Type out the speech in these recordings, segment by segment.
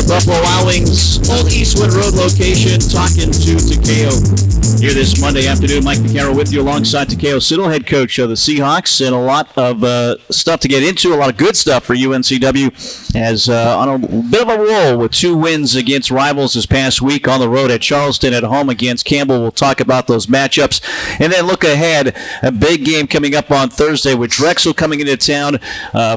Buffalo Wild Wings, Old Eastwood Road location, talking to Takayo here this Monday afternoon. Mike McCarroll with you alongside Takayo Siddle, head coach of the Seahawks, and a lot of stuff to get into, a lot of good stuff for UNCW as on a bit of a roll with 2 wins against rivals this past week on the road at Charleston, at home against Campbell. We'll talk about those matchups and then look ahead. A big game coming up on Thursday with Drexel coming into town.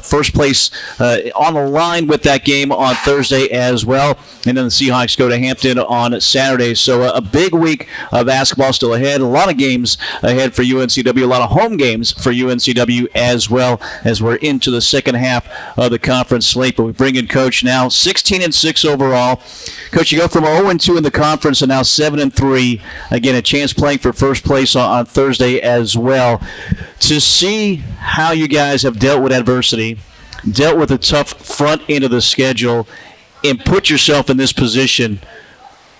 First place on the line with that game on Thursday as well. And then the Seahawks go to Hampton on Saturday. So a big week of basketball still ahead. A lot of games ahead for UNCW. A lot of home games for UNCW as well as we're into the second half of the conference slate. But we bring in Coach now, 16-6 overall. Coach, you go from 0-2 in the conference and now 7-3. Again, a chance playing for first place on Thursday as well. To see how you guys have dealt with adversity, dealt with a tough front end of the schedule, and put yourself in this position,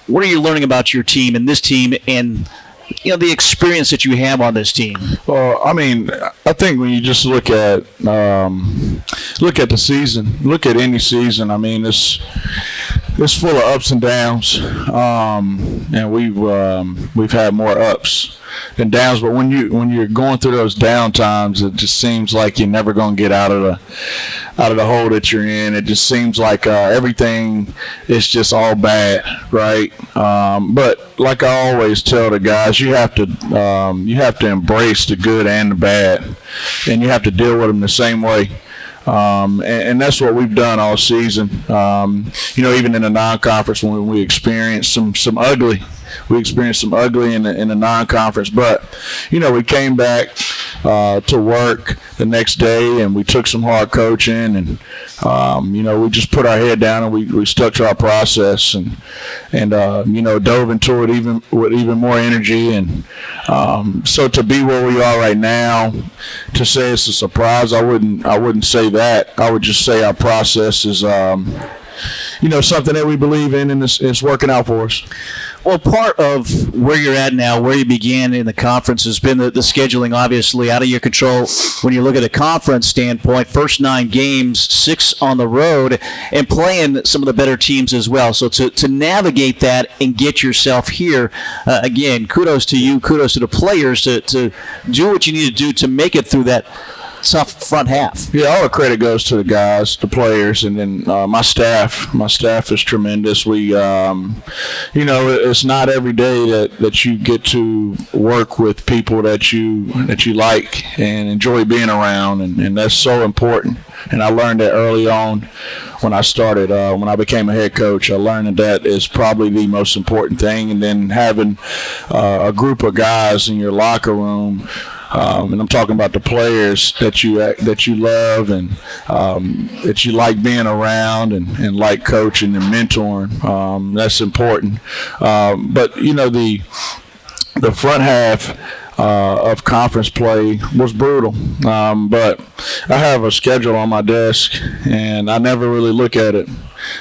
what are you learning about your team and this team and the experience that you have on this team? Well, I mean, I think when you just look at the season, look at any season, I mean, it's full of ups and downs, and we've had more ups than downs. But when you're going through those down times, it just seems like you're never going to get out of the hole that you're in. It just seems like everything is just all bad, right? But like I always tell the guys, you have to embrace the good and the bad, and you have to deal with them the same way. And that's what we've done all season. Even in the non-conference when we experienced some ugly. We experienced some ugly in the non-conference, but we came back to work the next day, and we took some hard coaching, and we just put our head down and we stuck to our process, and dove into it with even more energy, and so to be where we are right now, to say it's a surprise, I wouldn't say that. I would just say our process is something that we believe in, and it's working out for us. Well, part of where you're at now, where you began in the conference, has been the scheduling, obviously, out of your control when you look at a conference standpoint. First 9 games, 6 on the road, and playing some of the better teams as well. So to navigate that and get yourself here, again, kudos to you, kudos to the players to do what you need to do to make it through that tough front half. Yeah, all the credit goes to the guys, the players, and then my staff. My staff is tremendous. We, it's not every day that you get to work with people that you like and enjoy being around, and that's so important. And I learned that early on when I started, when I became a head coach. I learned that is probably the most important thing. And then having a group of guys in your locker room. And I'm talking about the players that you love and that you like being around and like coaching and mentoring. That's important. But the front half of conference play was brutal. But I have a schedule on my desk, and I never really look at it.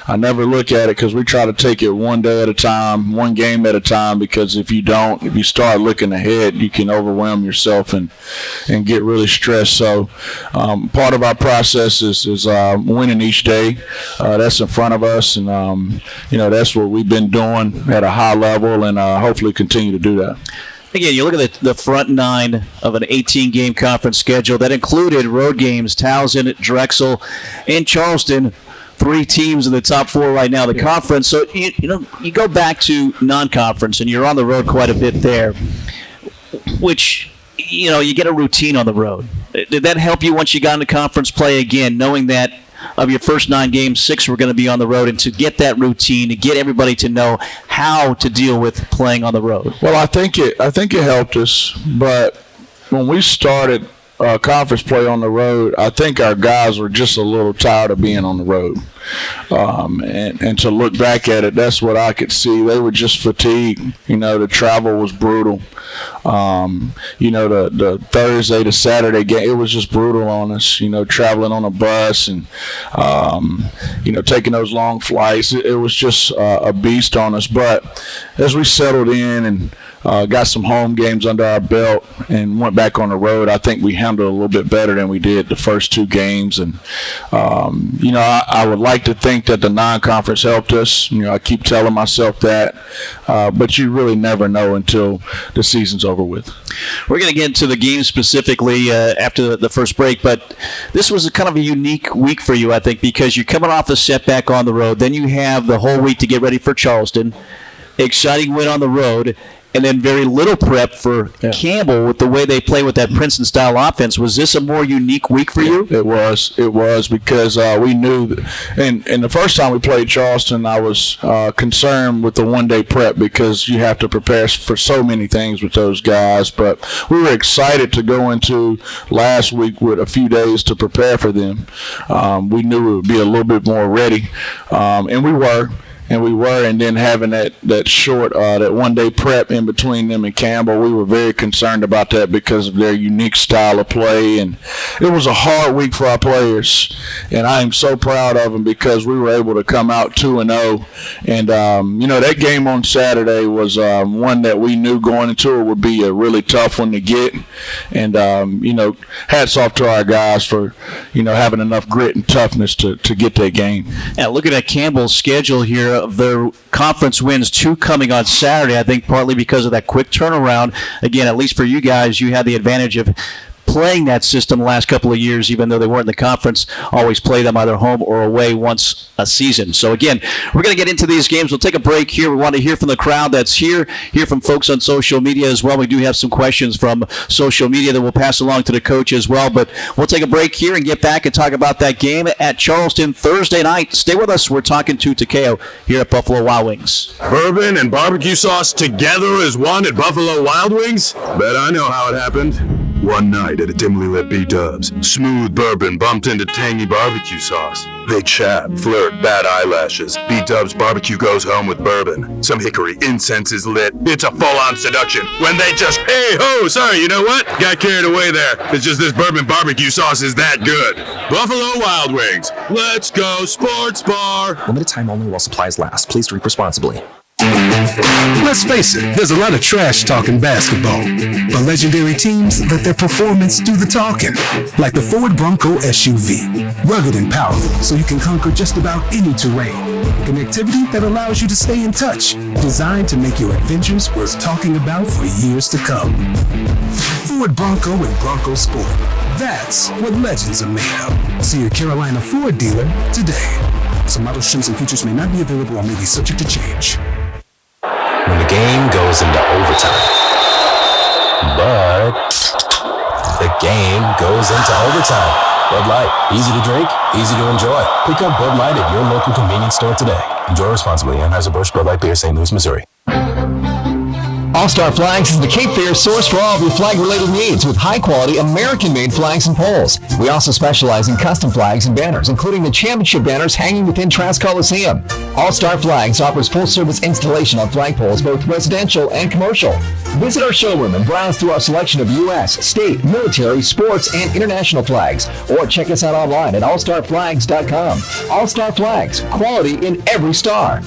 Because we try to take it one day at a time, one game at a time, because if you start looking ahead, you can overwhelm yourself and get really stressed. So part of our process is winning each day. That's in front of us, and that's what we've been doing at a high level, and hopefully continue to do that. Again, you look at the front 9 of an 18-game conference schedule. That included road games, Towson, Drexel, and Charleston. 3 teams in the top 4 right now in the conference. So, you go back to non-conference, and you're on the road quite a bit there, which, you get a routine on the road. Did that help you once you got into conference play again, knowing that of your first 9 games, 6 were going to be on the road, and to get that routine, to get everybody to know how to deal with playing on the road? Well, I think it helped us, but when we started conference play on the road, I think our guys were just a little tired of being on the road. And to look back at it, that's what I could see. They were just fatigued. The travel was brutal. The Thursday to Saturday game, it was just brutal on us, traveling on a bus and, taking those long flights. It was just a beast on us. But as we settled in and got some home games under our belt and went back on the road, I think we handled it a little bit better than we did the first 2 games. And, I would like to think that the non-conference helped us. I keep telling myself that. But you really never know until the season's over with. We're going to get into the game specifically after the first break, but this was kind of a unique week for you, I think, because you're coming off a setback on the road. Then you have the whole week to get ready for Charleston. Exciting win on the road, and then very little prep for Campbell with the way they play with that Princeton-style offense. Was this a more unique week for you? It was because we knew and the first time we played Charleston, I was concerned with the one-day prep because you have to prepare for so many things with those guys. But we were excited to go into last week with a few days to prepare for them. We knew we would be a little bit more ready, and we were. And then having that short, that one-day prep in between them and Campbell, we were very concerned about that because of their unique style of play. And it was a hard week for our players, and I am so proud of them because we were able to come out 2-0. And, that game on Saturday was one that we knew going into it would be a really tough one to get. And, hats off to our guys for, having enough grit and toughness to get that game. Yeah, looking at Campbell's schedule here, of their conference wins, 2 coming on Saturday, I think partly because of that quick turnaround. Again, at least for you guys, you had the advantage of playing that system the last couple of years, even though they weren't in the conference, always play them either home or away once a season. So again, we're going to get into these games. We'll take a break here. We want to hear from the crowd that's here, hear from folks on social media as well. We do have some questions from social media that we'll pass along to the coach as well. But we'll take a break here and get back and talk about that game at Charleston Thursday night. Stay with us. We're talking to Takayo here at Buffalo Wild Wings. Bourbon and barbecue sauce together as one at Buffalo Wild Wings? Bet I know how it happened. One night at a dimly lit B-Dubs, smooth bourbon bumped into tangy barbecue sauce. They chat, flirt, bat eyelashes. B-Dubs barbecue goes home with bourbon. Some hickory incense is lit. It's a full-on seduction when they just, hey ho, sorry, you know what? Got carried away there. It's just this bourbon barbecue sauce is that good. Buffalo Wild Wings. Let's go sports bar. Limited time only while supplies last. Please drink responsibly. Let's face it, there's a lot of trash talking basketball, but legendary teams let their performance do the talking. Like the Ford Bronco SUV, rugged and powerful so you can conquer just about any terrain. Connectivity that allows you to stay in touch, designed to make your adventures worth talking about for years to come. Ford Bronco and Bronco Sport. That's what legends are made of. See your Carolina Ford dealer today. Some model trims and features may not be available or may be subject to change. When the game goes into overtime. But the game goes into overtime. Bud Light, easy to drink, easy to enjoy. Pick up Bud Light at your local convenience store today. Enjoy responsibly. Anheuser-Busch Bud Light Beer, St. Louis, Missouri. All-Star Flags is the Cape Fear source for all of your flag-related needs with high-quality American-made flags and poles. We also specialize in custom flags and banners, including the championship banners hanging within Trask Coliseum. All-Star Flags offers full-service installation on flagpoles, both residential and commercial. Visit our showroom and browse through our selection of U.S., state, military, sports, and international flags. Or check us out online at allstarflags.com. All-Star Flags, quality in every star.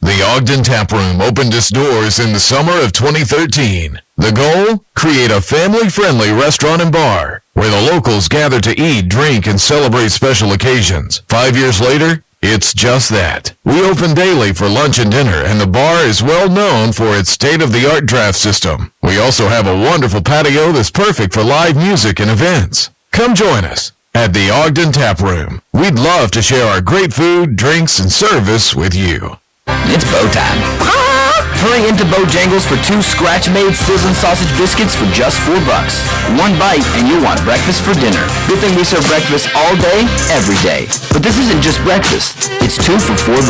The Ogden Tap Room opened its doors in the summer of 2013. The goal? Create a family-friendly restaurant and bar where the locals gather to eat, drink, and celebrate special occasions. 5 years later, it's just that. We open daily for lunch and dinner, and the bar is well known for its state-of-the-art draft system. We also have a wonderful patio that's perfect for live music and events. Come join us at the Ogden Tap Room. We'd love to share our great food, drinks, and service with you. It's bow time. Hurry into Bojangles for 2 scratch-made sizzling sausage biscuits for just $4. One bite and you want breakfast for dinner. Good thing we serve breakfast all day, every day. But this isn't just breakfast. It's 2 for $4.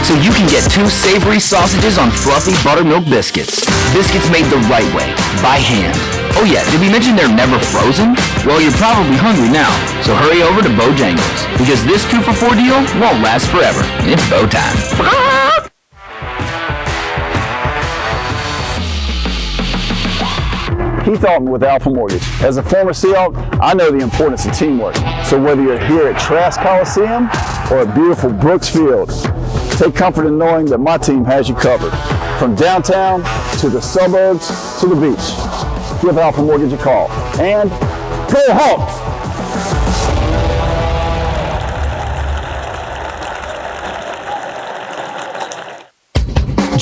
So you can get 2 savory sausages on fluffy buttermilk biscuits. Biscuits made the right way, by hand. Oh yeah, did we mention they're never frozen? Well, you're probably hungry now, so hurry over to Bojangles, because this 2 for $4 deal won't last forever. It's bow time. Keith Altman with Alpha Mortgage. As a former Seahawk, I know the importance of teamwork. So whether you're here at Trask Coliseum or at beautiful Brooks Field, take comfort in knowing that my team has you covered. From downtown to the suburbs to the beach. Give Alpha Mortgage a call. And go Hawks!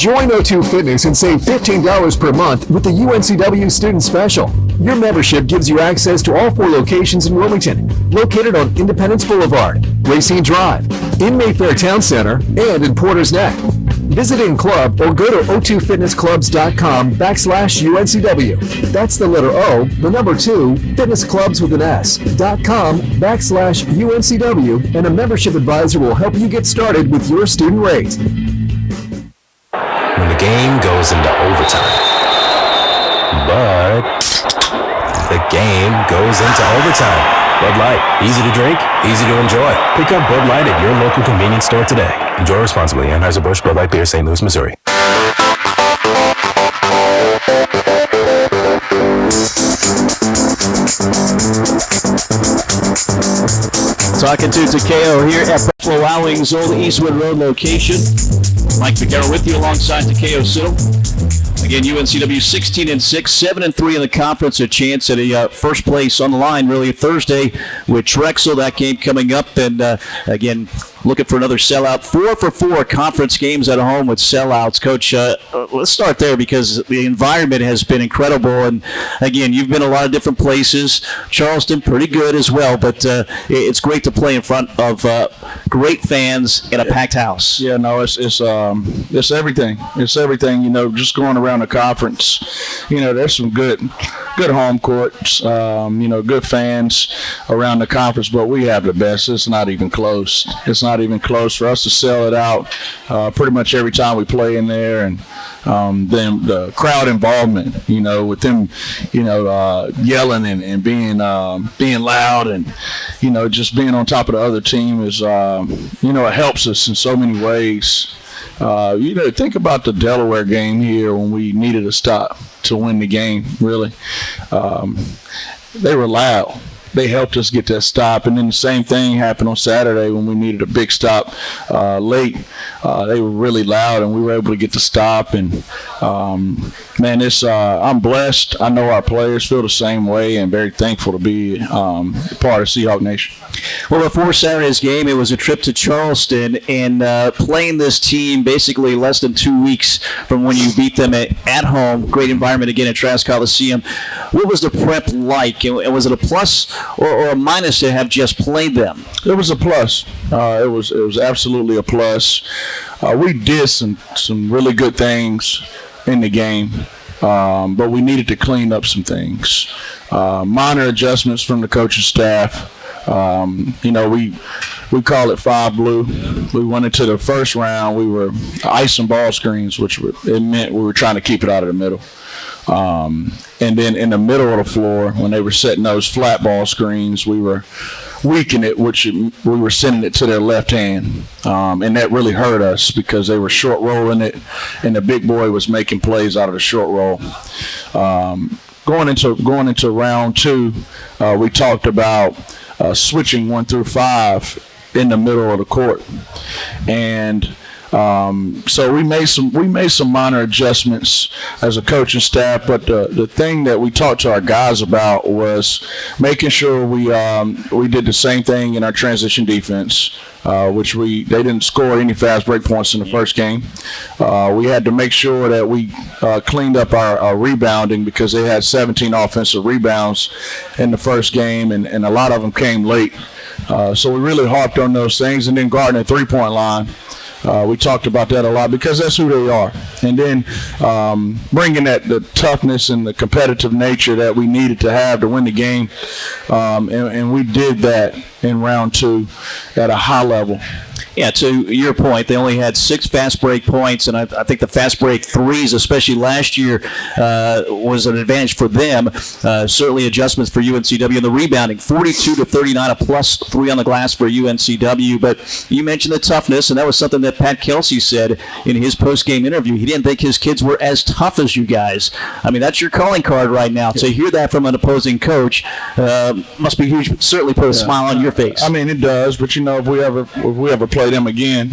Join O2 Fitness and save $15 per month with the UNCW Student Special. Your membership gives you access to all 4 locations in Wilmington, located on Independence Boulevard, Racine Drive, in Mayfair Town Center, and in Porter's Neck. Visit in club or go to o2fitnessclubs.com/UNCW. That's the letter O, the number 2, fitnessclubs with an S.com/UNCW, and a membership advisor will help you get started with your student rate. When the game goes into overtime. But the game goes into overtime. Bud Light, easy to drink, easy to enjoy. Pick up Bud Light at your local convenience store today. Enjoy responsibly. Anheuser-Busch Bud Light Beer, St. Louis, Missouri. Talking to Takayo here at Buffalo Wild Wings Old Eastwood Road location. Mike Figueroa with you alongside Takayo Siddle. Again, UNCW 16-6, 7-3 in the conference. A chance at a first place on the line really Thursday with Drexel. That game coming up, and again, looking for another sellout. 4 for 4 conference games at home with sellouts. Coach, let's start there because the environment has been incredible. And again, you've been a lot of different places. Charleston, pretty good as well, but it's great to play in front of great fans in a packed house. Yeah, no, it's everything. It's everything. You know, just going around the conference. You know, there's some good home courts. You know, good fans around the conference, but we have the best. It's not even close. It's not even close for us to sell it out pretty much every time we play in there. And then the crowd involvement, you know, with them, you know, yelling and being loud and, you know, just being on top of the other team is, you know, it helps us in so many ways. You know, think about the Delaware game here when we needed a stop to win the game, really. They were loud. They helped us get that stop. And then the same thing happened on Saturday when we needed a big stop late. They were really loud, and we were able to get the stop. And, man, I'm blessed. I know our players feel the same way and very thankful to be part of Seahawk Nation. Well, before Saturday's game, it was a trip to Charleston, and playing this team basically less than 2 weeks from when you beat them at home. Great environment again at Trask Coliseum. What was the prep like, and was it a plus or a minus to have just played them? It was a plus. It was absolutely a plus. We did some really good things in the game, but we needed to clean up some things. Minor adjustments from the coaching staff. You know, we call it 5 blue. We went into the first round. We were icing ball screens, it meant we were trying to keep it out of the middle. And then in the middle of the floor, when they were setting those flat ball screens, we were weakening it, we were sending it to their left hand. And that really hurt us because they were short rolling it, and the big boy was making plays out of the short roll. Going into round 2, we talked about switching 1 through 5 in the middle of the court, and so we made some minor adjustments as a coaching staff. But the thing that we talked to our guys about was making sure we did the same thing in our transition defense, which they didn't score any fast break points in the first game. We had to make sure that we cleaned up our rebounding because they had 17 offensive rebounds in the first game, and a lot of them came late. So we really harped on those things. And then guarding the 3-point line, we talked about that a lot because that's who they are. And then bringing the toughness and the competitive nature that we needed to have to win the game. And we did that in round 2 at a high level. Yeah, to your point, they only had 6 fast break points, and I think the fast break threes, especially last year, was an advantage for them. Certainly adjustments for UNCW. And the rebounding, 42-39, a +3 on the glass for UNCW. But you mentioned the toughness, and that was something that Pat Kelsey said in his post-game interview. He didn't think his kids were as tough as you guys. I mean, that's your calling card right now. To hear that from an opposing coach must be huge. Certainly put a smile on your face. I mean, it does. But, you know, if we ever play them again,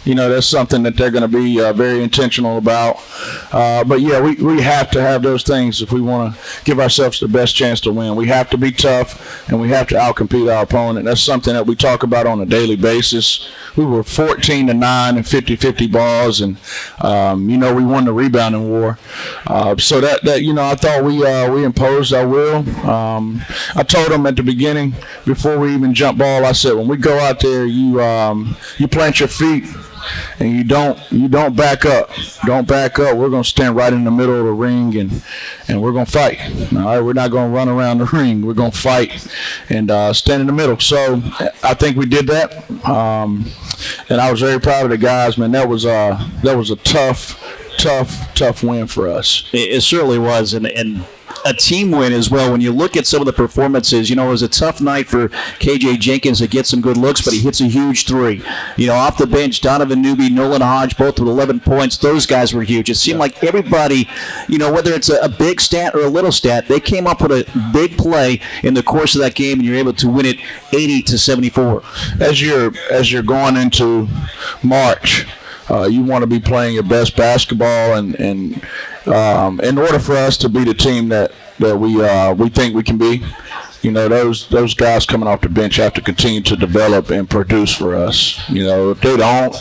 That's something that they're going to be very intentional about. But yeah, we have to have those things if we want to give ourselves the best chance to win. We have to be tough, and we have to outcompete our opponent. That's something that we talk about on a daily basis. We were 14-9 and 50-50 balls, and we won the rebounding war. So that I thought we imposed our will. I told them at the beginning before we even jump ball, I said, when we go out there, you plant your feet. And you don't back up. Don't back up. We're going to stand right in the middle of the ring, and we're going to fight. All right, we're not going to run around the ring. We're going to fight and stand in the middle. So I think we did that, and I was very proud of the guys. Man, that was a tough win for us. It certainly was, and a team win as well. When you look at some of the performances, it was a tough night for KJ Jenkins to get some good looks, but he hits a huge three. Off the bench, Donovan Newby, Nolan Hodge, both with 11 points. Those guys were huge. It seemed like everybody, whether it's a big stat or a little stat, they came up with a big play in the course of that game, and you're able to win it 80-74. As you're going into March, you want to be playing your best basketball, and in order for us to be the team that we think we can be, those guys coming off the bench have to continue to develop and produce for us. If they don't,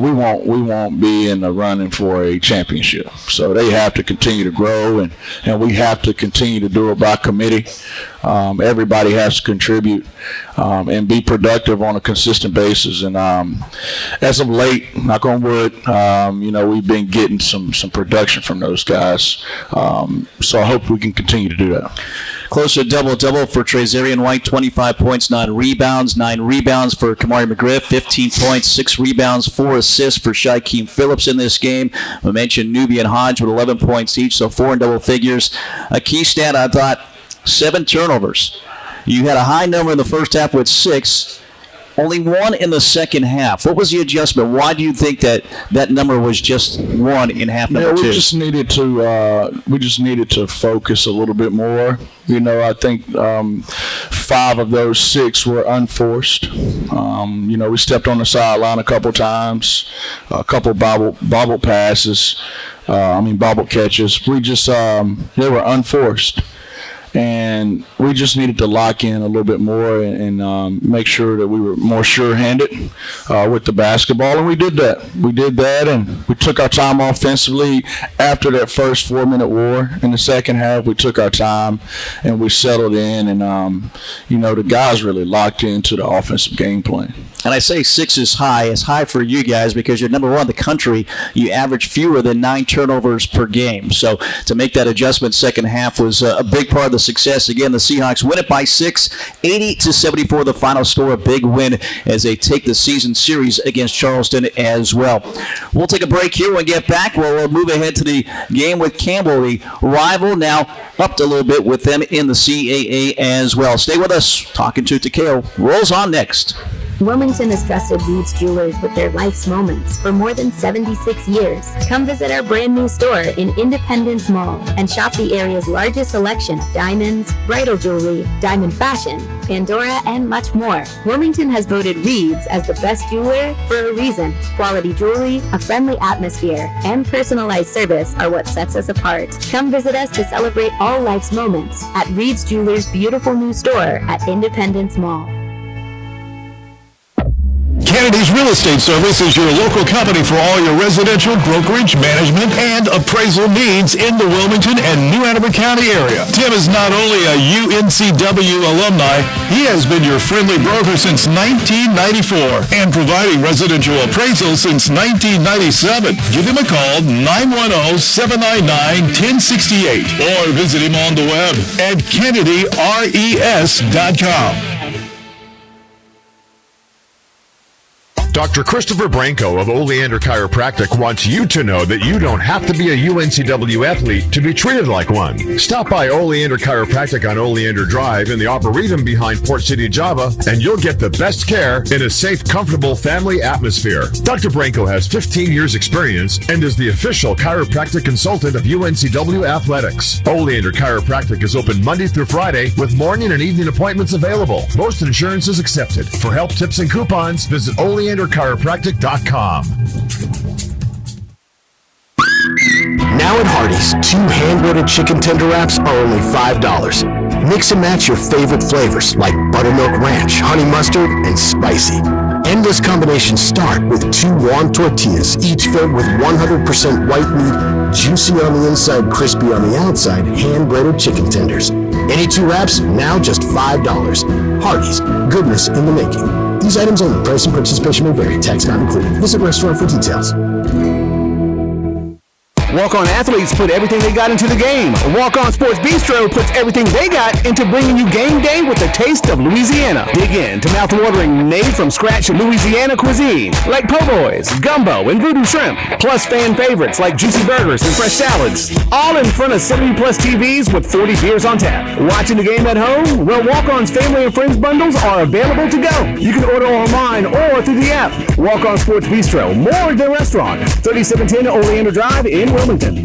we won't be in the running for a championship. So they have to continue to grow, and we have to continue to do it by committee. Everybody has to contribute and be productive on a consistent basis. And as of late, knock on wood, we've been getting some production from those guys. So I hope we can continue to do that. Close to double-double for Trazarian White, 25 points, 9 rebounds. 9 rebounds for Kamari McGriff, 15 points, 6 rebounds, 4 assists for Shaquem Phillips in this game. I mentioned Newby and Hodge with 11 points each, so 4 in double figures. A key stat, I thought, 7 turnovers. You had a high number in the first half with 6. Only 1 in the second half. What was the adjustment? Why do you think that number was just 1 in half number 2? We just needed to focus a little bit more. I think 5 of those 6 were unforced. We stepped on the sideline a couple times, a couple bobble passes, bobble catches. We just they were unforced. And we just needed to lock in a little bit more and make sure that we were more sure-handed with the basketball, and we did that. And we took our time offensively after that first 4-minute war. In the second half, we took our time and we settled in, and the guys really locked into the offensive game plan. And I say 6 is high. It's high for you guys because you're number 1 in the country. You average fewer than 9 turnovers per game. So to make that adjustment second half was a big part of the success. Again, the Seahawks win it by 6, 80-74, the final score. A big win as they take the season series against Charleston as well. We'll take a break here. When we get back, we'll move ahead to the game with Campbell, the rival, now upped a little bit with them in the CAA as well. Stay with us. Talking to Takayo rolls on next. Wilmington has trusted Reed's Jewelers with their life's moments for more than 76 years. Come visit our brand new store in Independence Mall and shop the area's largest selection of diamonds, bridal jewelry, diamond fashion, Pandora, and much more. Wilmington has voted Reed's as the best jeweler for a reason. Quality jewelry, a friendly atmosphere, and personalized service are what sets us apart. Come visit us to celebrate all life's moments at Reed's Jewelers' beautiful new store at Independence Mall. Kennedy's Real Estate Service is your local company for all your residential, brokerage, management, and appraisal needs in the Wilmington and New Hanover County area. Tim is not only a UNCW alumni, he has been your friendly broker since 1994 and providing residential appraisals since 1997. Give him a call, 910-799-1068, or visit him on the web at kennedyres.com. Dr. Christopher Branco of Oleander Chiropractic wants you to know that you don't have to be a UNCW athlete to be treated like one. Stop by Oleander Chiropractic on Oleander Drive in the Arboretum behind Port City, Java, and you'll get the best care in a safe, comfortable family atmosphere. Dr. Branco has 15 years experience and is the official chiropractic consultant of UNCW Athletics. Oleander Chiropractic is open Monday through Friday with morning and evening appointments available. Most insurance is accepted. For help, tips, and coupons, visit Oleander BearChiropractic.com. Now at Hardee's, 2 hand-breaded chicken tender wraps are only $5. Mix and match your favorite flavors like buttermilk ranch, honey mustard, and spicy. Endless combinations start with 2 warm tortillas, each filled with 100% white meat, juicy on the inside, crispy on the outside, hand-breaded chicken tenders. Any 2 wraps, now just $5. Hardee's, goodness in the making. These items only. Price and participation may vary. Tax not included. Visit restaurant for details. Walk-On athletes put everything they got into the game. Walk-On Sports Bistro puts everything they got into bringing you game day with the taste of Louisiana. Dig in to mouth-watering made-from-scratch Louisiana cuisine like po' boys, gumbo, and voodoo shrimp, plus fan favorites like juicy burgers and fresh salads. All in front of 70-plus TVs with 40 beers on tap. Watching the game at home? Well, Walk-On's family and friends bundles are available to go. You can order online or through the app. Walk-On Sports Bistro, more than restaurant. 3710 Oleander Drive in Wilmington.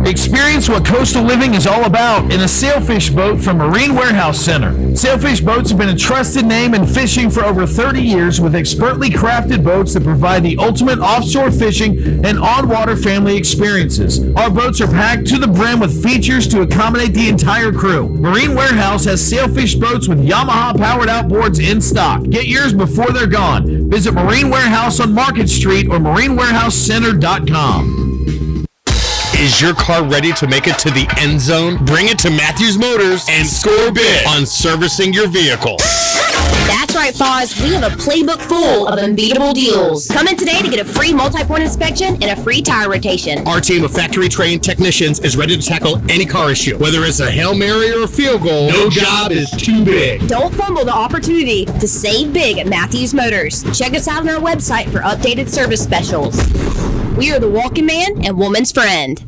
Experience what coastal living is all about in a sailfish boat from Marine Warehouse Center. Sailfish boats have been a trusted name in fishing for over 30 years with expertly crafted boats that provide the ultimate offshore fishing and on-water family experiences. Our boats are packed to the brim with features to accommodate the entire crew. Marine Warehouse has sailfish boats with Yamaha-powered outboards in stock. Get yours before they're gone. Visit Marine Warehouse on Market Street or marinewarehousecenter.com. Is your car ready to make it to the end zone? Bring it to Matthews Motors and score big on servicing your vehicle. That's right, Foz. We have a playbook full of unbeatable deals. Come in today to get a free multi-point inspection and a free tire rotation. Our team of factory-trained technicians is ready to tackle any car issue. Whether it's a Hail Mary or a field goal, no job is too big. Don't fumble the opportunity to save big at Matthews Motors. Check us out on our website for updated service specials. We are the walking man and woman's friend.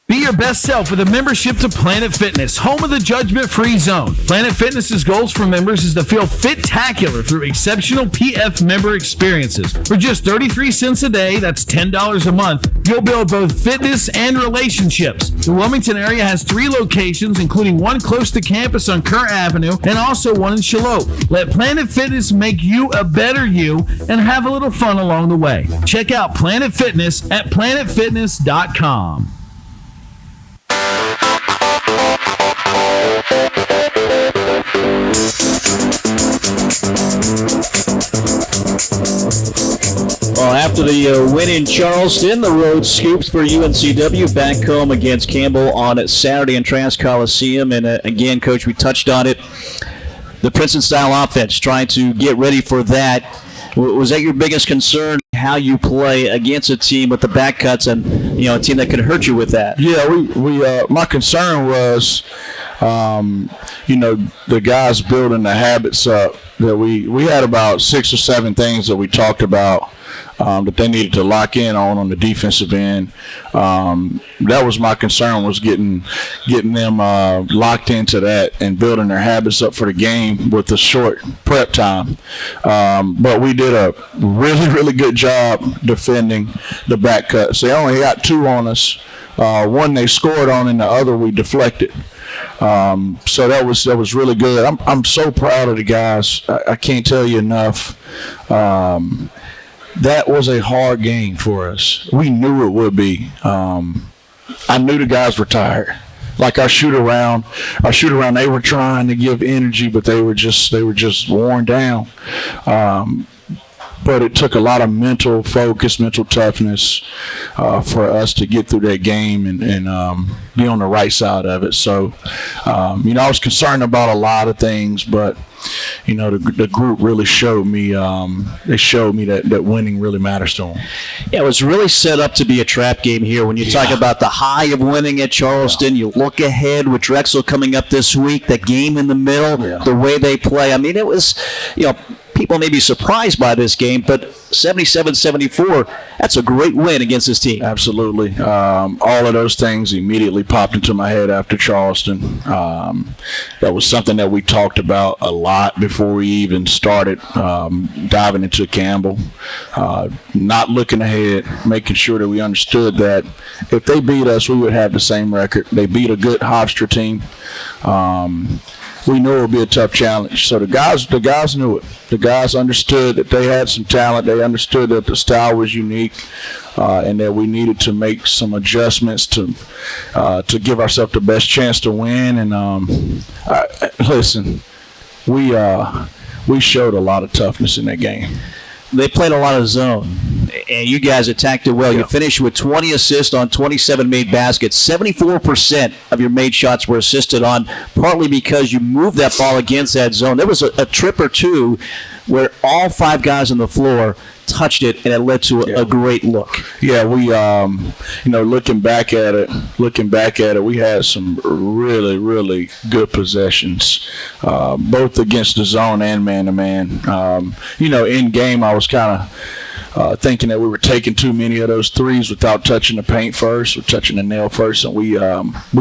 Be your best self with a membership to Planet Fitness, home of the judgment-free zone. Planet Fitness's goals for members is to feel fit-tacular through exceptional PF member experiences. For just 33 cents a day, that's $10 a month, you'll build both fitness and relationships. The Wilmington area has 3 locations, including one close to campus on Kerr Avenue and also one in Shallotte. Let Planet Fitness make you a better you and have a little fun along the way. Check out Planet Fitness at planetfitness.com. Well, after the win in Charleston, the road scoops for UNCW back home against Campbell on Saturday in Trask Coliseum. And again, Coach, we touched on it. The Princeton-style offense, trying to get ready for that. Was that your biggest concern, how you play against a team with the back cuts and, you know, a team that could hurt you with that? Yeah, we my concern was, you know, the guys building the habits up. That we had about 6 or 7 things that we talked about that they needed to lock in on the defensive end. That was my concern, was getting them locked into that and building their habits up for the game with the short prep time. But we did a really, really good job defending the back cuts. They only got 2 on us. One they scored on, and the other we deflected. So that was really good. I'm so proud of the guys. I can't tell you enough. That was a hard game for us. We knew it would be. I knew the guys were tired. Like our shoot around, they were trying to give energy, but they were just worn down. But it took a lot of mental focus, mental toughness for us to get through that game and be on the right side of it. So, you know, I was concerned about a lot of things, but, you know, the group really showed me, they showed me that winning really matters to them. Yeah, it was really set up to be a trap game here. When you talk about the high of winning at Charleston, you look ahead with Drexel coming up this week, the game in the middle, the way they play. I mean, it was, you know, people may be surprised by this game, but 77-74, that's a great win against this team. Absolutely. All of those things immediately popped into my head after Charleston. That was something that we talked about a lot before we even started diving into Campbell. Not looking ahead, making sure that we understood that if they beat us, we would have the same record. They beat a good Hofstra team. we knew it would be a tough challenge. So the guys knew it. The guys understood that they had some talent. They understood that the style was unique, and that we needed to make some adjustments to give ourselves the best chance to win. And listen, we showed a lot of toughness in that game. They played a lot of zone, and you guys attacked it well. You finished with 20 assists on 27 made baskets. 74% of your made shots were assisted on, partly because you moved that ball against that zone. There was a trip or two where all 5 guys on the floor touched it, and it led to a great look. Yeah, we, looking back at it, we had some really, really good possessions, both against the zone and man-to-man. In game, I was kind of thinking that we were taking too many of those threes without touching the paint first or touching the nail first, and we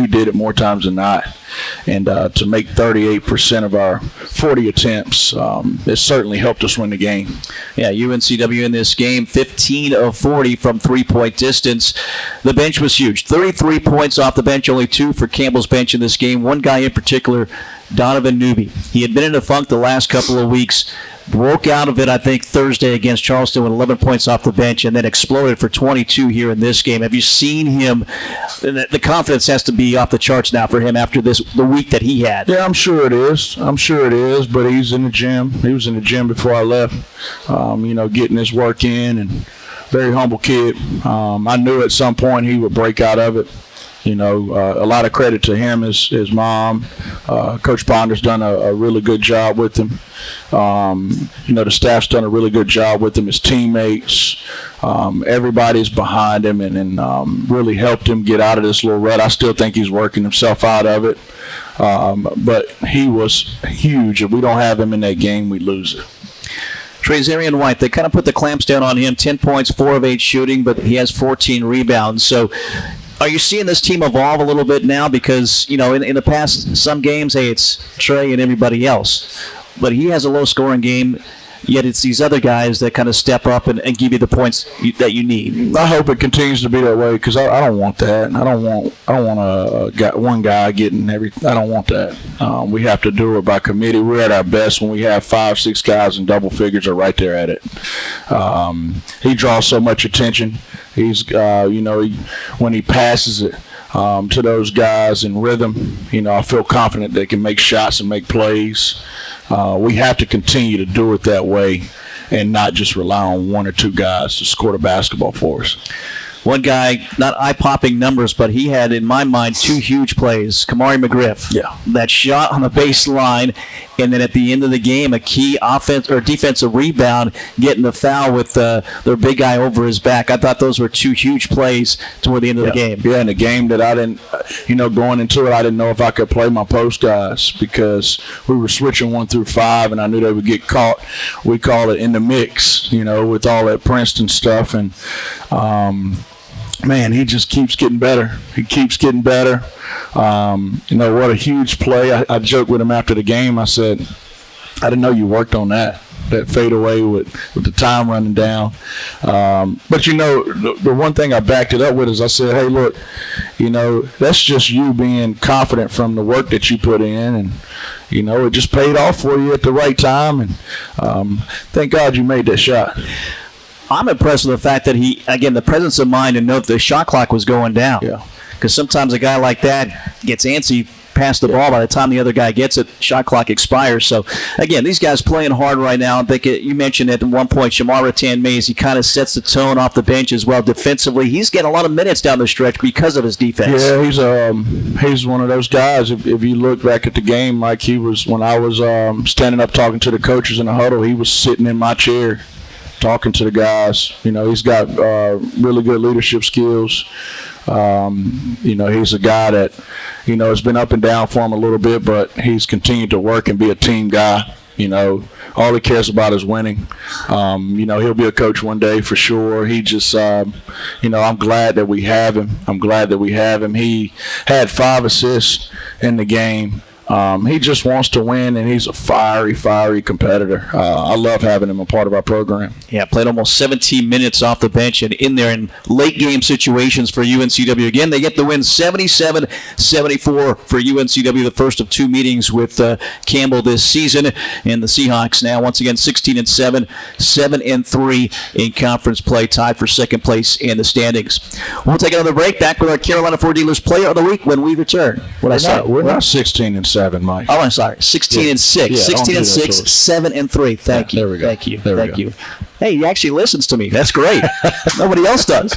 did it more times than not. And to make 38% of our 40 attempts, it certainly helped us win the game. Yeah, UNCW in this game, 15 of 40 from three-point distance. The bench was huge. 33 points off the bench, only 2 for Campbell's bench in this game. One guy in particular, Donovan Newby. He had been in a funk the last couple of weeks. Broke out of it, I think, Thursday against Charleston with 11 points off the bench, and then exploded for 22 here in this game. Have you seen him? The confidence has to be off the charts now for him after the week that he had. Yeah, I'm sure it is. But he's in the gym. He was in the gym before I left, getting his work in, and very humble kid. I knew at some point he would break out of it. A lot of credit to him, his mom. Coach Bonder's done a really good job with him. The staff's done a really good job with him, his teammates. Everybody's behind him and really helped him get out of this little rut. I still think he's working himself out of it. But he was huge. If we don't have him in that game, we lose it. Trazarian White, they kind of put the clamps down on him. 10 points, 4 of 8 shooting, but he has 14 rebounds. So are you seeing this team evolve a little bit now? Because, in the past, some games, hey, it's Trey and everybody else. But he has a low-scoring game, yet it's these other guys that kind of step up and give you the points that you need. I hope it continues to be that way because I don't want that. I don't want one guy getting everything. I don't want that. We have to do it by committee. We're at our best when we have 5, 6 guys in double figures are right there at it. He draws so much attention. He's, when he passes it to those guys in rhythm, I feel confident they can make shots and make plays. We have to continue to do it that way and not just rely on 1 or 2 guys to score the basketball for us. One guy, not eye-popping numbers, but he had, in my mind, 2 huge plays. Kamari McGriff. Yeah. That shot on the baseline, and then at the end of the game, a key offense or defensive rebound, getting the foul with their big guy over his back. I thought those were 2 huge plays toward the end of the game. Yeah, in a game that I didn't, going into it, I didn't know if I could play my post guys because we were switching 1 through 5, and I knew they would get caught. We call it in the mix, with all that Princeton stuff, and man, he just keeps getting better. He keeps getting better. What a huge play. I joked with him after the game. I said, I didn't know you worked on that fadeaway with the time running down. But, the one thing I backed it up with is I said, hey, look, that's just you being confident from the work that you put in. And, it just paid off for you at the right time. And thank God you made that shot. I'm impressed with the fact that the presence of mind and note the shot clock was going down. Yeah. Because sometimes a guy like that gets antsy past the ball. By the time the other guy gets it, shot clock expires. So, again, these guys playing hard right now. I think you mentioned at one point, Shamar Rattan-Mays, he kind of sets the tone off the bench as well defensively. He's getting a lot of minutes down the stretch because of his defense. Yeah, he's one of those guys. If you look back at the game, like he was when I was standing up talking to the coaches in the huddle, he was sitting in my chair talking to the guys. He's got really good leadership skills. He's a guy that, has been up and down for him a little bit, but he's continued to work and be a team guy. All he cares about is winning. He'll be a coach one day for sure. He just, I'm glad that we have him. He had 5 assists in the game. He just wants to win, and he's a fiery competitor. I love having him a part of our program. Yeah, played almost 17 minutes off the bench and in there in late game situations for UNCW. Again, they get the win 77-74 for UNCW, the first of two meetings with Campbell this season. And the Seahawks now, once again, 16-7, 7-3 in conference play, tied for second place in the standings. We'll take another break. Back with our Carolina Ford Dealers Player of the Week when we return. We're not 16-7, Mike. Oh, I'm sorry. 16-6. 16-6, 7-3. Thank you. There we go. Thank you. Hey, he actually listens to me. That's great. Nobody else does.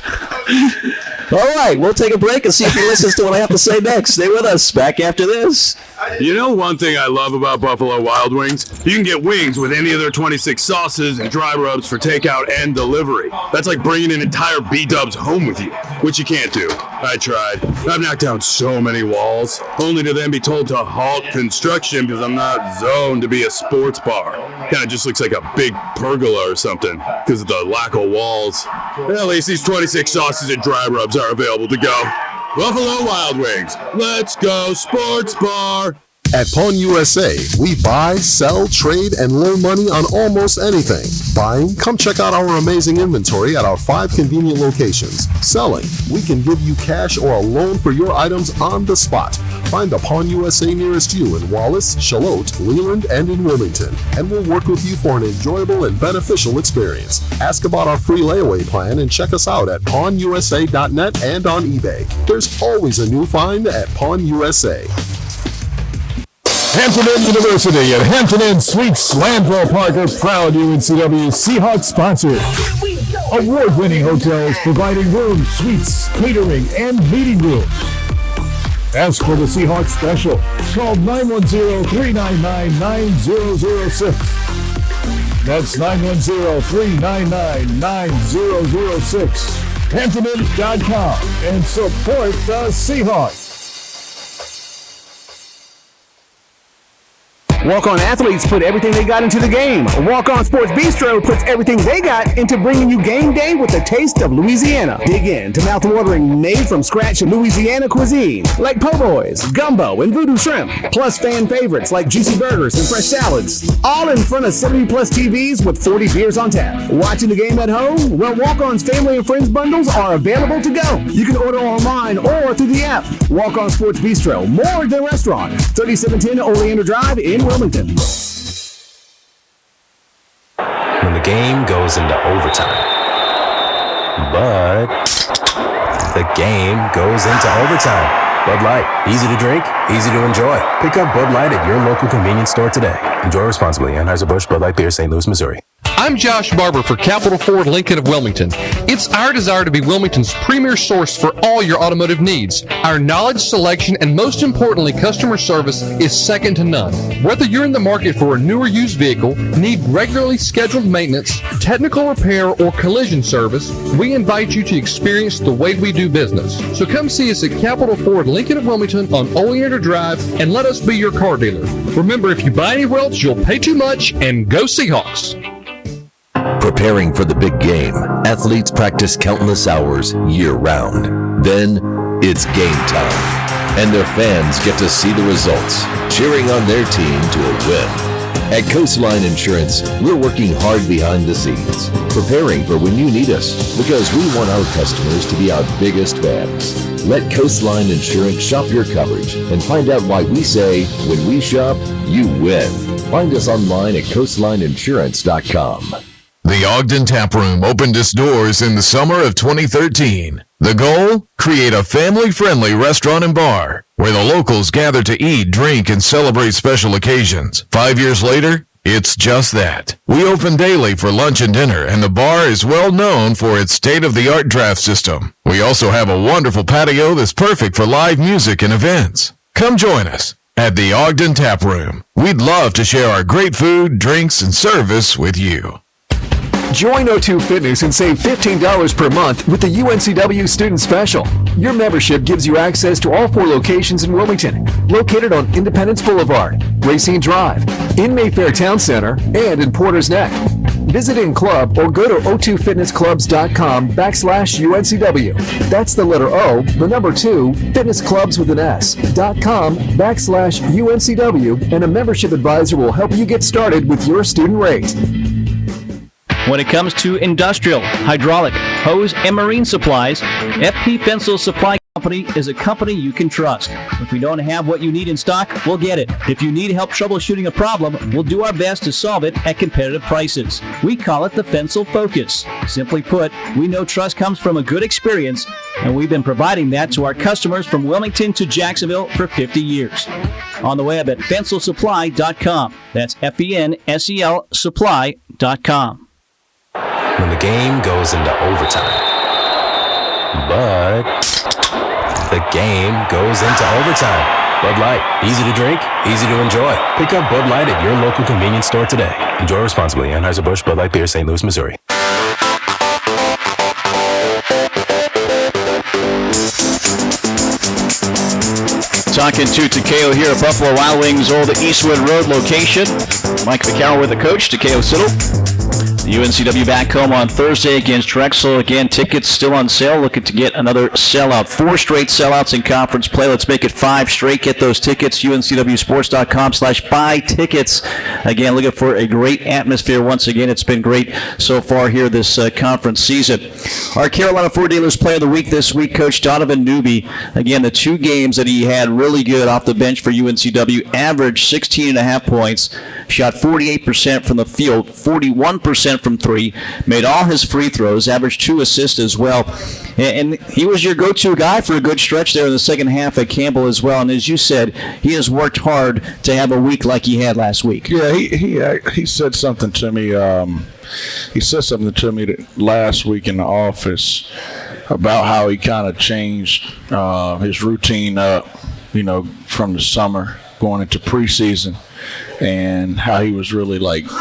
All right, we'll take a break and see if he listens to what I have to say next. Stay with us. Back after this. You know one thing I love about Buffalo Wild Wings? You can get wings with any of their 26 sauces and dry rubs for takeout and delivery. That's like bringing an entire B-dubs home with you, which you can't do. I tried. I've knocked down so many walls, only to then be told to halt construction because I'm not zoned to be a sports bar. Kind of just looks like a big pergola or something because of the lack of walls. At least these 26 sauces and dry rubs are available to go. Buffalo Wild Wings. Let's go sports bar. At Pawn USA, we buy, sell, trade, and loan money on almost anything. Buying? Come check out our amazing inventory at our 5 convenient locations. Selling? We can give you cash or a loan for your items on the spot. Find the Pawn USA nearest you in Wallace, Charlotte, Leland, and in Wilmington, and we'll work with you for an enjoyable and beneficial experience. Ask about our free layaway plan and check us out at pawnusa.net and on eBay. There's always a new find at Pawn USA. Hampton Inn University and Hampton Inn Suites Landville Park are proud UNCW Seahawks sponsors. Award-winning hotels providing rooms, suites, catering, and meeting rooms. Ask for the Seahawks special. Call 910-399-9006. That's 910-399-9006. HamptonInns.com and support the Seahawks. Walk-On athletes put everything they got into the game. Walk-On Sports Bistro puts everything they got into bringing you game day with the taste of Louisiana. Dig in to mouth-watering made-from-scratch Louisiana cuisine like po' boys, gumbo, and voodoo shrimp, plus fan favorites like juicy burgers and fresh salads. All in front of 70-plus TVs with 40 beers on tap. Watching the game at home? Well, Walk-On's family and friends bundles are available to go. You can order online or through the app. Walk-On Sports Bistro, more than restaurant. 3710 Oleander Drive in Wilmington. When the game goes into overtime, but the game goes into overtime. Bud Light, easy to drink, easy to enjoy. Pick up Bud Light at your local convenience store today. Enjoy responsibly. Anheuser-Busch Bud Light Beer, St. Louis, Missouri. I'm Josh Barber for Capital Ford Lincoln of Wilmington. It's our desire to be Wilmington's premier source for all your automotive needs. Our knowledge, selection, and most importantly, customer service is second to none. Whether you're in the market for a new or used vehicle, need regularly scheduled maintenance, technical repair, or collision service, we invite you to experience the way we do business. So come see us at Capital Ford Lincoln of Wilmington on Oleander Drive and let us be your car dealer. Remember, if you buy anywhere else, you'll pay too much, and go Seahawks. Preparing for the big game, athletes practice countless hours year-round. Then, it's game time, and their fans get to see the results, cheering on their team to a win. At Coastline Insurance, we're working hard behind the scenes, preparing for when you need us, because we want our customers to be our biggest fans. Let Coastline Insurance shop your coverage and find out why we say, when we shop, you win. Find us online at coastlineinsurance.com. The Ogden Tap Room opened its doors in the summer of 2013. The goal? Create a family-friendly restaurant and bar where the locals gather to eat, drink, and celebrate special occasions. 5 years later, it's just that. We open daily for lunch and dinner, and the bar is well known for its state-of-the-art draft system. We also have a wonderful patio that's perfect for live music and events. Come join us at the Ogden Tap Room. We'd love to share our great food, drinks, and service with you. Join O2 Fitness and save $15 per month with the UNCW Student Special. Your membership gives you access to all 4 locations in Wilmington, located on Independence Boulevard, Racine Drive, in Mayfair Town Center, and in Porter's Neck. Visit in club or go to o2fitnessclubs.com/UNCW. That's the letter O, the number 2, fitnessclubs with an S.com/UNCW, and a membership advisor will help you get started with your student rate. When it comes to industrial, hydraulic, hose, and marine supplies, FP Fensel Supply Company is a company you can trust. If we don't have what you need in stock, we'll get it. If you need help troubleshooting a problem, we'll do our best to solve it at competitive prices. We call it the Fensel Focus. Simply put, we know trust comes from a good experience, and we've been providing that to our customers from Wilmington to Jacksonville for 50 years. On the web at fenselsupply.com. That's FENSEL supply.com. When the game goes into overtime. But the game goes into overtime. Bud Light, easy to drink, easy to enjoy. Pick up Bud Light at your local convenience store today. Enjoy responsibly. Anheuser-Busch Bud Light Beer, St. Louis, Missouri. Talking to Takayo here at Buffalo Wild Wings Old Eastwood Road location. Mike Vaccaro with the coach, Takayo Siddle. The UNCW back home on Thursday against Drexel. Again, tickets still on sale. Looking to get another sellout. 4 straight sellouts in conference play. Let's make it 5 straight. Get those tickets. UNCWsports.com/buy tickets. Again, looking for a great atmosphere. Once again, it's been great so far here this conference season. Our Carolina Ford Dealers Player of the Week this week, Coach Donovan Newby. Again, the 2 games that he had really good off the bench for UNCW. Averaged 16.5 points. Shot 48% from the field, 41% from 3, made all his free throws, averaged 2 assists as well. And he was your go-to guy for a good stretch there in the second half at Campbell as well. And as you said, he has worked hard to have a week like he had last week. Yeah, he said something to me. He said something to me last week in the office about how he kind of changed his routine up, from the summer going into preseason. And how he was really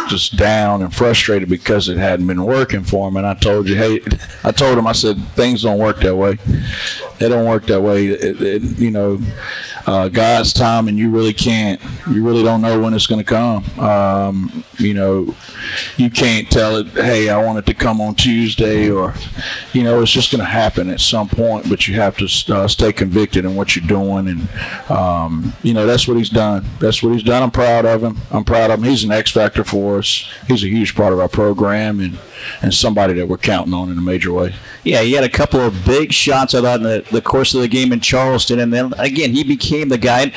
just down and frustrated because it hadn't been working for him. And I told him, I said, things don't work that way. They don't work that way. God's time, and you really don't know when it's going to come. You can't tell it, hey, I want it to come on Tuesday, or, it's just going to happen at some point, but you have to stay convicted in what you're doing. And, that's what he's done. I'm proud of him. He's an X factor for us. He's a huge part of our program and somebody that we're counting on in a major way. Yeah, he had a couple of big shots, I thought, in the course of the game in Charleston. And then, again, he became the guy.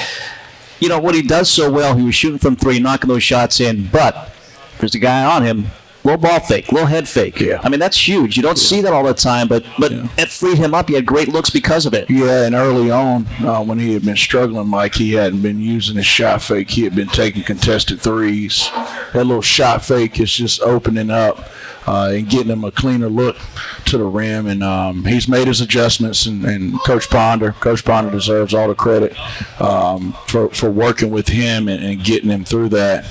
What he does so well, he was shooting from 3, knocking those shots in. But there's a guy on him, little ball fake, little head fake. Yeah. I mean, that's huge. You don't see that all the time, but it freed him up. He had great looks because of it. Yeah, and early on, when he had been struggling, Mike, he hadn't been using his shot fake. He had been taking contested threes. That little shot fake is just opening up and getting him a cleaner look to the rim. And he's made his adjustments. And Coach Ponder deserves all the credit for working with him and getting him through that.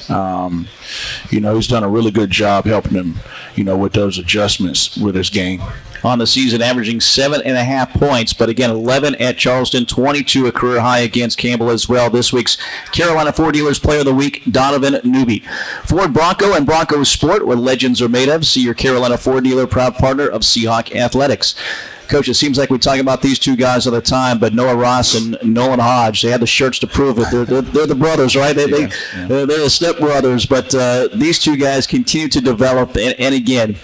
He's done a really good job helping him, with those adjustments with his game. On the season, averaging 7.5 points, but again, 11 at Charleston, 22 a career high against Campbell as well. This week's Carolina Ford Dealers Player of the Week, Donovan Newby. Ford Bronco and Bronco Sport, what legends are made of. See your Carolina Ford dealer, proud partner of Seahawk Athletics. Coach, it seems like we talk about these 2 guys all the time, but Noah Ross and Nolan Hodge, they had the shirts to prove it. They're the brothers, right? They're the stepbrothers, but these 2 guys continue to develop. And again,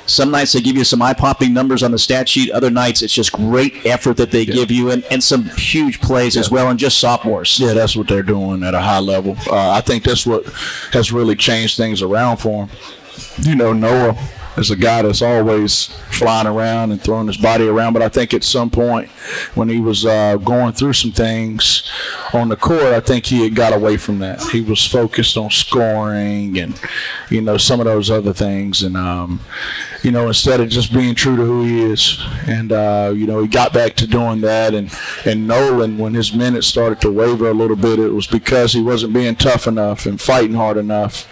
some nights they give you some eye-popping numbers on the stat sheet. Other nights it's just great effort that they give you and some huge plays as well, and just sophomores. Yeah, that's what they're doing at a high level. I think that's what has really changed things around for them. Noah is a guy that's always flying around and throwing his body around, but I think at some point when he was going through some things on the court, I think he had got away from that. He was focused on scoring and, some of those other things. And, instead of just being true to who he is. And, he got back to doing that. And Nolan, when his minutes started to waver a little bit, it was because he wasn't being tough enough and fighting hard enough.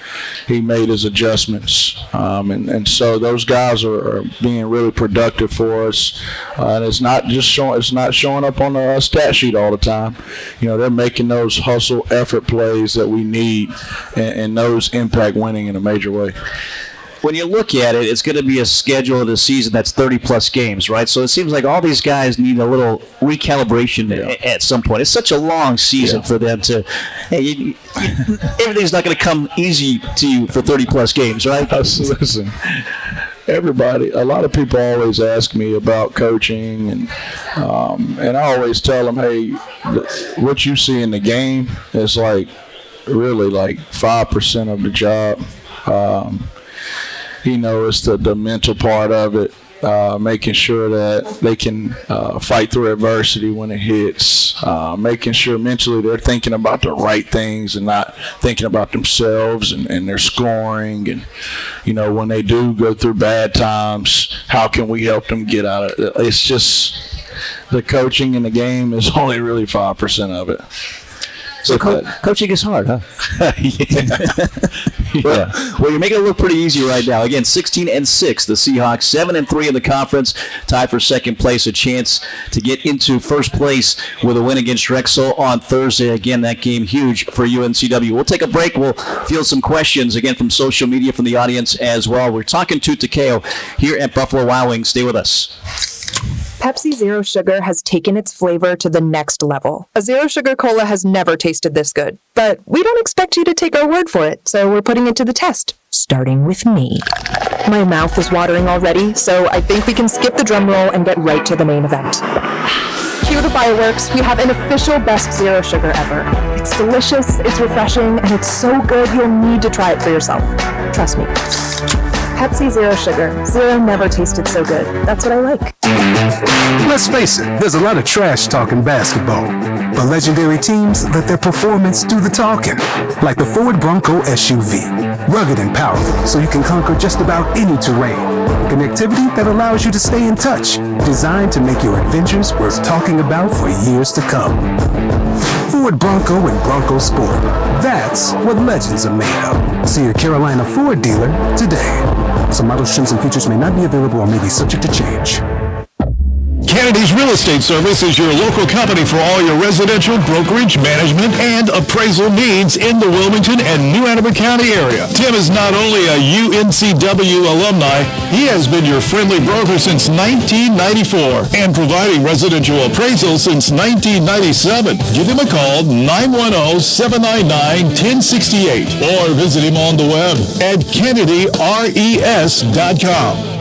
He made his adjustments. And so those guys are being really productive for us. And it's not showing up on the stat sheet all the time. They're making those hustle effort plays that we need and those impact winning in a major way. when you look at it, it's going to be a schedule of the season that's 30-plus games, right? So it seems like all these guys need a little recalibration at some point. It's such a long season for them to hey, everything's not going to come easy to you for 30-plus games, right? Listen, everybody, a lot of people always ask me about coaching, and I always tell them, hey, what you see in the game is really 5% of the job. It's the mental part of it, making sure that they can fight through adversity when it hits, making sure mentally they're thinking about the right things and not thinking about themselves and their scoring. And, when they do go through bad times, how can we help them get out of it? It's just the coaching in the game is only really 5% of it. So coaching is hard, huh? Yeah. Well, you're making it look pretty easy right now. Again, 16-6, the Seahawks, 7-3 in the conference, tied for second place, a chance to get into first place with a win against Drexel on Thursday. Again, that game huge for UNCW. We'll take a break. We'll field some questions, again, from social media, from the audience as well. We're talking to Takayo here at Buffalo Wild Wings. Stay with us. Pepsi Zero Sugar has taken its flavor to the next level. A Zero Sugar Cola has never tasted this good. But we don't expect you to take our word for it, so we're putting it to the test. Starting with me. My mouth is watering already, so I think we can skip the drum roll and get right to the main event. Cue the fireworks. We have an official best Zero Sugar ever. It's delicious, it's refreshing, and it's so good you'll need to try it for yourself. Trust me. Pepsi Zero Sugar. Zero never tasted so good. That's what I like. Let's face it, there's a lot of trash talking basketball, but legendary teams let their performance do the talking. Like the Ford Bronco SUV. Rugged and powerful, so you can conquer just about any terrain. Connectivity that allows you to stay in touch. Designed to make your adventures worth talking about for years to come. Ford Bronco and Bronco Sport. That's what legends are made of. See your Carolina Ford dealer today. Some models, trims, and features may not be available or may be subject to change. Kennedy's Real Estate Service is your local company for all your residential, brokerage, management, and appraisal needs in the Wilmington and New Hanover County area. Tim is not only a UNCW alumni, he has been your friendly broker since 1994 and providing residential appraisals since 1997. Give him a call, 910-799-1068, or visit him on the web at kennedyres.com.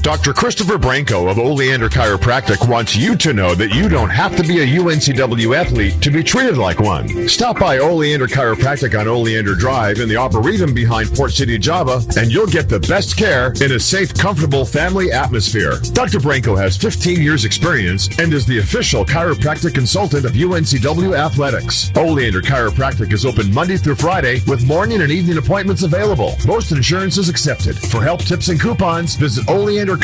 Dr. Christopher Branco of Oleander Chiropractic wants you to know that you don't have to be a UNCW athlete to be treated like one. Stop by Oleander Chiropractic on Oleander Drive in the Arboretum behind Port City, Java, and you'll get the best care in a safe, comfortable family atmosphere. Dr. Branco has 15 years experience and is the official chiropractic consultant of UNCW Athletics. Oleander Chiropractic is open Monday through Friday with morning and evening appointments available. Most insurance is accepted. For help, tips, and coupons, visit OleanderChiropractic.com.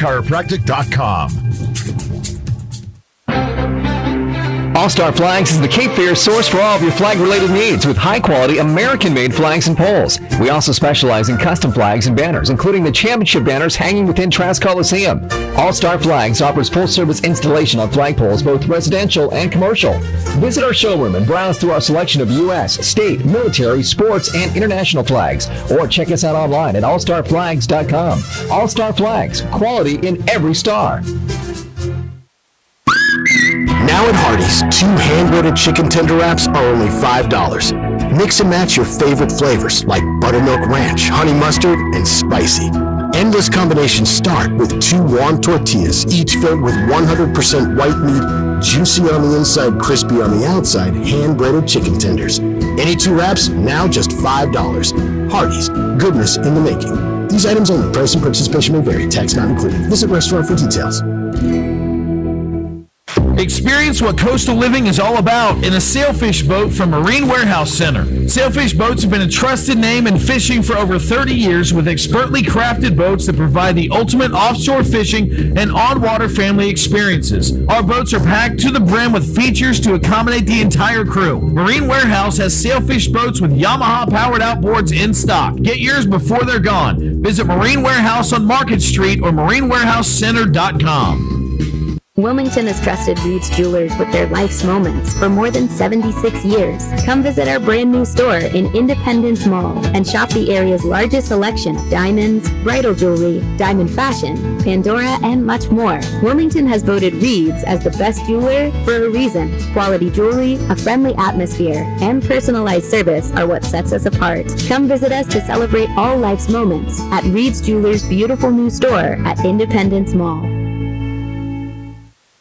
All-Star Flags is the Cape Fear source for all of your flag-related needs with high-quality American-made flags and poles. We also specialize in custom flags and banners, including the championship banners hanging within Trask Coliseum. All-Star Flags offers full-service installation on flagpoles, both residential and commercial. Visit our showroom and browse through our selection of U.S., state, military, sports, and international flags. Or check us out online at allstarflags.com. All-Star Flags, quality in every star. Now at Hardee's, 2 hand-breaded chicken tender wraps are only $5. Mix and match your favorite flavors like buttermilk ranch, honey mustard, and spicy. Endless combinations start with 2 warm tortillas, each filled with 100% white meat, juicy on the inside, crispy on the outside, hand-breaded chicken tenders. Any 2 wraps, now just $5. Hardee's, goodness in the making. These items only. Price and participation may vary. Tax not included. Visit restaurant for details. Experience what coastal living is all about in a sailfish boat from Marine Warehouse Center. Sailfish boats have been a trusted name in fishing for over 30 years with expertly crafted boats that provide the ultimate offshore fishing and on-water family experiences. Our boats are packed to the brim with features to accommodate the entire crew. Marine Warehouse has sailfish boats with Yamaha-powered outboards in stock. Get yours before they're gone. Visit Marine Warehouse on Market Street or MarineWarehouseCenter.com. Wilmington has trusted Reed's Jewelers with their life's moments for more than 76 years. Come visit our brand new store in Independence Mall and shop the area's largest selection of diamonds, bridal jewelry, diamond fashion, Pandora, and much more. Wilmington has voted Reed's as the best jeweler for a reason. Quality jewelry, a friendly atmosphere, and personalized service are what sets us apart. Come visit us to celebrate all life's moments at Reed's Jewelers' beautiful new store at Independence Mall.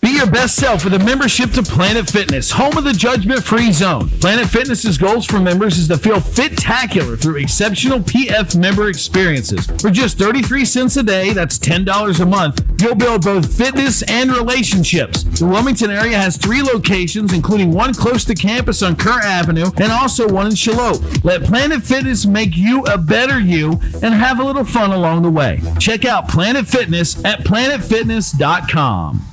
Be your best self with a membership to Planet Fitness, home of the judgment-free zone. Planet Fitness's goals for members is to feel fit-tacular through exceptional PF member experiences. For just 33 cents a day, that's $10 a month, you'll build both fitness and relationships. The Wilmington area has 3 locations, including one close to campus on Kerr Avenue and also one in Shallotte. Let Planet Fitness make you a better you and have a little fun along the way. Check out Planet Fitness at planetfitness.com.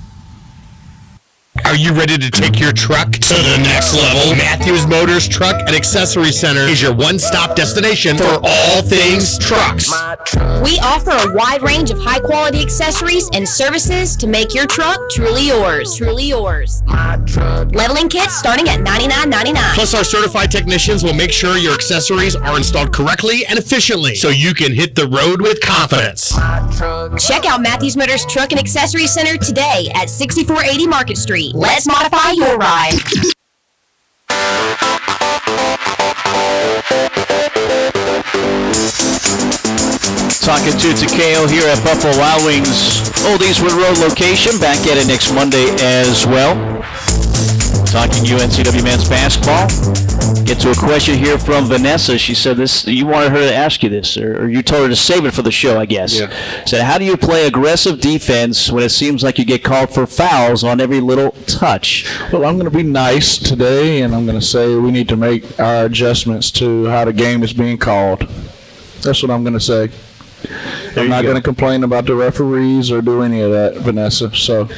Are you ready to take your truck to the next level? Matthews Motors Truck and Accessory Center is your one-stop destination for all things trucks. We offer a wide range of high-quality accessories and services to make your truck truly yours. Truly yours. Leveling kits starting at $99.99. Plus, our certified technicians will make sure your accessories are installed correctly and efficiently so you can hit the road with confidence. Check out Matthews Motors Truck and Accessory Center today at 6480 Market Street. Let's modify your ride. Talking to Takayo here at Buffalo Wild Wings Old Eastwood Road location. Back at it next Monday as well. Talking UNCW men's basketball. Get to a question here from Vanessa. She said this. You wanted her to ask you this, or you told her to save it for the show, I guess. Yeah. Said, how do you play aggressive defense when it seems like you get called for fouls on every little touch? Well, I'm going to be nice today, and I'm going to say we need to make our adjustments to how the game is being called. That's what I'm going to say. I'm not going to complain about the referees or do any of that, Vanessa. So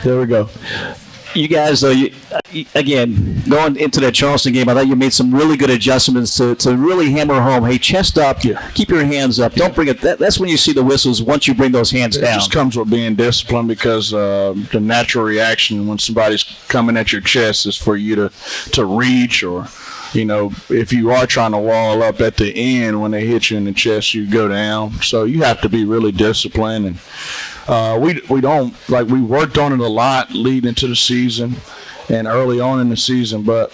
there we go. You guys, though, again, going into that Charleston game, I thought you made some really good adjustments to really hammer home. Hey, chest up, keep your hands up. Don't bring it. That's when you see the whistles once you bring those hands down. It just comes with being disciplined because the natural reaction when somebody's coming at your chest is for you to reach or, if you are trying to wall up at the end when they hit you in the chest, you go down. So you have to be really disciplined and. We don't, we worked on it a lot leading into the season and early on in the season, but,